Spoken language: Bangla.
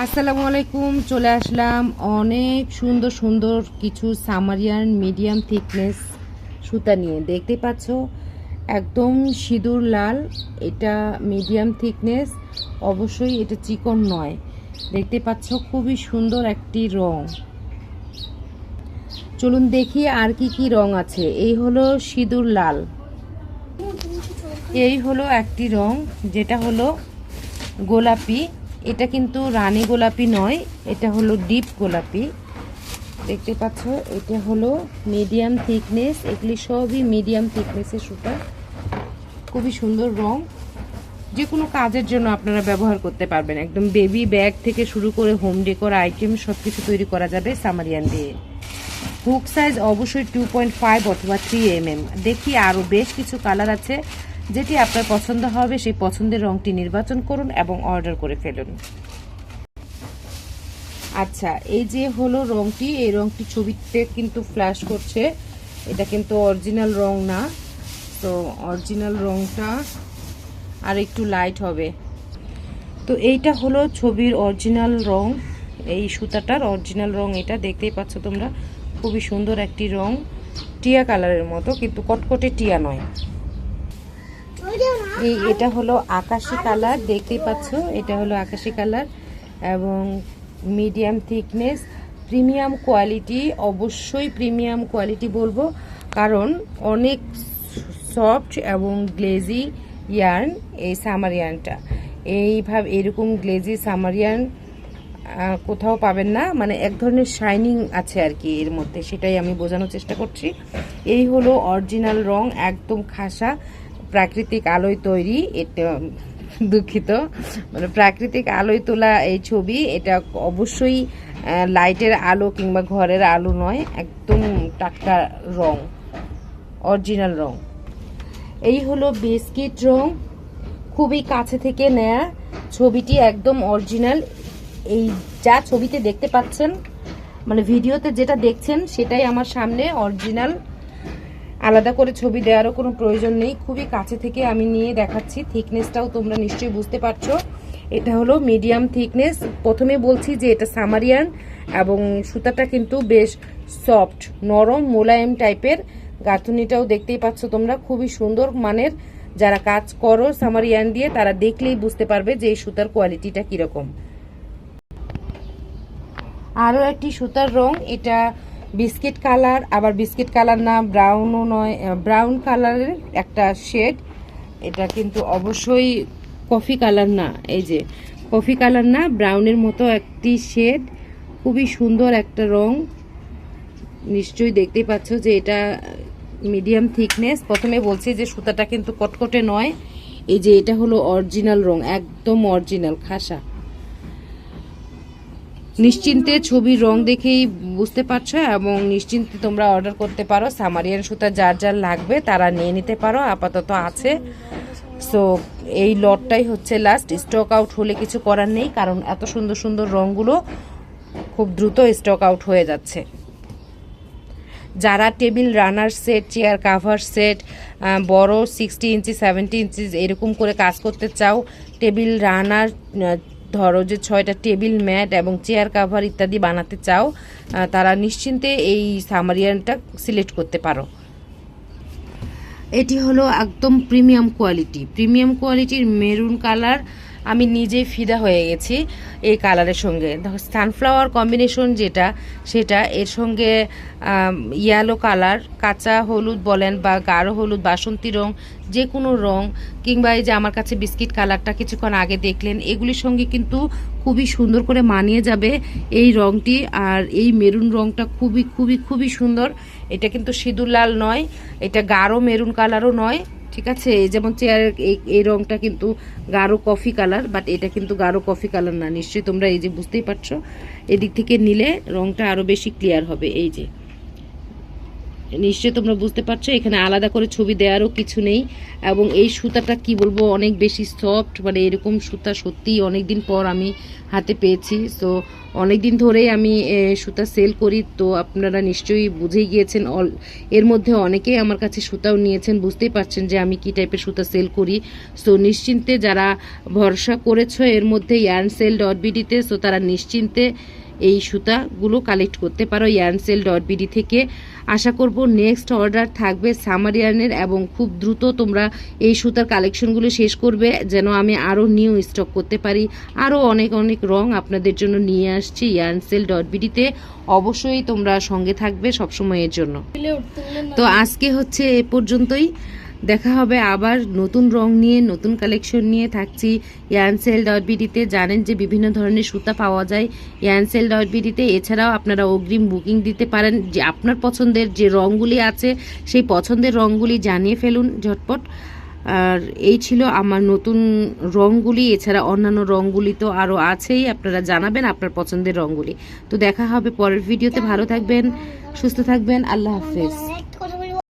আসসালামু আলাইকুম। চলে আসলাম অনেক সুন্দর সুন্দর কিছু সামারিয়ান মিডিয়াম থিকনেস সুতা নিয়ে। দেখতে পাচ্ছ একদম সিঁদুর লাল, এটা মিডিয়াম থিকনেস, অবশ্যই এটা চিকন নয়। দেখতে পাচ্ছ খুবই সুন্দর একটি রং। চলুন দেখি আর কি কি রং আছে। এই হলো সিঁদুর লাল, এই হলো একটি রং যেটা হলো গোলাপি। এটা কিন্তু রানী গোলাপি নয়, এটা হলো ডিপ গোলাপি। দেখতে পাচ্ছ এটা হলো মিডিয়াম থিকনেস। এগুলি সবই মিডিয়াম থিকনেসের সুতা, খুবই সুন্দর রং। যে কোনো কাজের জন্য আপনারা ব্যবহার করতে পারবেন। একদম বেবি ব্যাগ থেকে শুরু করে হোম ডেকোর আইটেম সব কিছু তৈরি করা যাবে সামারিয়ান দিয়ে। হুক সাইজ অবশ্যই 2.5 অথবা 3 mm। দেখি আরও বেশ কিছু কালার আছে, যেটি আপনার পছন্দ হবে সেই পছন্দের রংটি নির্বাচন করুন এবং অর্ডার করে ফেলুন। আচ্ছা, এই যে হলো রংটি, এই রংটি ছবিতে কিন্তু ফ্ল্যাশ করছে, এটা কিন্তু অরিজিনাল রং না। তো অরিজিনাল রংটা আর একটু লাইট হবে। তো এইটা হলো ছবির অরিজিনাল রং, এই সুতাটার অরিজিনাল রং এটা। দেখতেই পাচ্ছ তোমরা, খুবই সুন্দর একটি রং, টিয়া কালারের মতো, কিন্তু কটকটে টিয়া নয়। এটা হলো আকাশি কালার, দেখতেই পাচ্ছ এটা হলো আকাশি কালার এবং মিডিয়াম থিকনেস, প্রিমিয়াম কোয়ালিটি। অবশ্যই প্রিমিয়াম কোয়ালিটি বলবো, কারণ অনেক সফট এবং গ্লেজি ইয়ার্ন এই সামারিয়ানটা। এইভাবে এরকম গ্লেজি সামারিয়ান কোথাও পাবেন না, মানে এক ধরনের শাইনিং আছে আর কি এর মধ্যে, সেটাই আমি বোঝানোর চেষ্টা করছি। এই হলো অরিজিনাল রং, একদম খাসা প্রাকৃতিক আলোয় তৈরি। এটা দুঃখিত, মানে প্রাকৃতিক আলোয় তোলা এই ছবি। এটা অবশ্যই লাইটের আলো কিংবা ঘরের আলো নয়, একদম টাটকা রং, অরিজিনাল রং। এই হলো বিস্কিট রং, খুবই কাছে থেকে নেয়া, ছবিটি একদম অরিজিনাল। এই যা ছবিতে দেখতে পাচ্ছেন, মানে ভিডিওতে যেটা দেখছেন সেটাই আমার সামনে অরিজিনাল। আলাদা করে ছবি দেওয়ারও কোনো প্রয়োজন নেই, খুবই কাছে থেকে আমি নিয়ে দেখাচ্ছি। থিকনেসটাও তোমরা নিশ্চয়ই বুঝতে পারছো, এটা হলো মিডিয়াম থিকনেস। প্রথমে বলছি যে এটা সামারিয়ান এবং সুতাটা কিন্তু বেশ সফট, নরম মোলায়েম টাইপের। গাঁথুনিটাও দেখতেই পাচ্ছ তোমরা, খুবই সুন্দর মানের। যারা কাজ করো সামারিয়ান দিয়ে তারা দেখলেই বুঝতে পারবে যে এই সুতার কোয়ালিটিটা কীরকম। আরও একটি সুতার রং, এটা বিস্কিট কালার, আবার বিস্কিট কালার না, ব্রাউনও নয়, ব্রাউন কালারের একটা শেড। এটা কিন্তু অবশ্যই কফি কালার না, এই যে কফি কালার না, ব্রাউনের মতো একটি শেড, খুবই সুন্দর একটা রং। নিশ্চয়ই দেখতেই পাচ্ছ যে এটা মিডিয়াম থিকনেস। প্রথমে বলছি যে সুতাটা কিন্তু কটকটে নয়। এই যে এটা হলো অরিজিনাল রং, একদম অরিজিনাল খাসা। নিশ্চিন্তে ছবির রং দেখেই বুঝতে পারছো এবং নিশ্চিন্তে তোমরা অর্ডার করতে পারো। সামারিয়ান সুতা যার যার লাগবে তারা নিয়ে নিতে পারো, আপাতত আছে। সো এই লটটাই হচ্ছে লাস্ট, স্টক আউট হলে কিছু করার নেই, কারণ এত সুন্দর সুন্দর রঙগুলো খুব দ্রুত স্টক আউট হয়ে যাচ্ছে। যারা table runner set, chair cover set, বড় 60 ইঞ্চি 70 ইঞ্চি এরকম করে কাজ করতে চাও, টেবিল রানার ধরো যে 6টা টেবিল ম্যাট এবং চেয়ার কাভার ইত্যাদি বানাতে চাও, তারা নিশ্চিন্তে এই সামারিয়ানটা সিলেক্ট করতে পারো। এটি হলো একদম প্রিমিয়াম কোয়ালিটি, প্রিমিয়াম কোয়ালিটির মেরুন কালার। আমি নিজেই ফিদা হয়ে গেছি এই কালারের সঙ্গে। সানফ্লাওয়ার কম্বিনেশন যেটা, সেটা এর সঙ্গে ইয়েলো কালার, কাঁচা হলুদ বলেন বা গাঢ় হলুদ, বাসন্তী রং, যে কোনো রং, কিংবা এই যে আমার কাছে বিস্কিট কালারটা কিছুক্ষণ আগে দেখলেন, এগুলির সঙ্গে কিন্তু খুবই সুন্দর করে মানিয়ে যাবে এই রংটি। আর এই মেরুন রংটা খুবই খুবই খুবই সুন্দর। এটা কিন্তু সিঁদুর লাল নয়, এটা গাঢ় মেরুন কালারও নয়, ঠিক আছে। যেমন চেয়ারের এই রংটা কিন্তু গাঢ় কফি কালার, বাট এটা কিন্তু গাঢ় কফি কালার না। নিশ্চয়ই তোমরা এই যে বুঝতেই পারছো, এদিক থেকে নিলে রংটা আরও বেশি ক্লিয়ার হবে। এই যে নিশ্চয়ই তোমরা বুঝতে পারছো, এখানে আলাদা করে ছবি দেওয়ারও কিছু নেই। এবং এই সুতাটা কি বলবো, অনেক বেশি সফট, মানে এরকম সুতা সত্যিই অনেক দিন পর আমি হাতে পেয়েছি। সো অনেক দিন ধরেই আমি সুতা সেল করি, তো আপনারা নিশ্চয়ই বুঝেই গিয়েছেন। এর মধ্যে অনেকেই আমার কাছে সুতাও নিয়েছেন, বুঝতেই পারছেন যে আমি কি টাইপের সুতা সেল করি। সো নিশ্চিন্তে যারা ভরসা করেছো এর মধ্যে yarnSale.bd-তে, সো তারা নিশ্চিন্তে এই সুতাগুলো কালেক্ট করতে পারো yarnSale.bd থেকে। আশা করব নেক্সট অর্ডার থাকবে সামার ইয়ার্নের, এবং খুব দ্রুত তোমরা এই সুতার কালেকশনগুলো শেষ করবে, যেন আমি আরও নিউ স্টক করতে পারি। আরও অনেক অনেক রং আপনাদের জন্য নিয়ে আসছি yarnSale.bd-তে। অবশ্যই তোমরা সঙ্গে থাকবে সবসময়ের জন্য। তো আজকে হচ্ছে এ পর্যন্তই, দেখা হবে আবার নতুন রং নিয়ে, নতুন কালেকশন নিয়ে থাকছি yarnSale.bd-তে। জানেন যে বিভিন্ন ধরনের সুতা পাওয়া যায় yarnSale.bd-তে। এছাড়াও আপনারা অগ্রিম বুকিং দিতে পারেন, যে আপনার পছন্দের যে রঙগুলি আছে সেই পছন্দের রঙগুলি জানিয়ে ফেলুন ঝটপট। আর এই ছিল আমার নতুন রঙগুলি। এছাড়া অন্যান্য রঙগুলি তো আরও আছেই, আপনারা জানাবেন আপনার পছন্দের রঙগুলি। তো দেখা হবে পরের ভিডিওতে। ভালো থাকবেন, সুস্থ থাকবেন, আল্লাহ হাফেজ।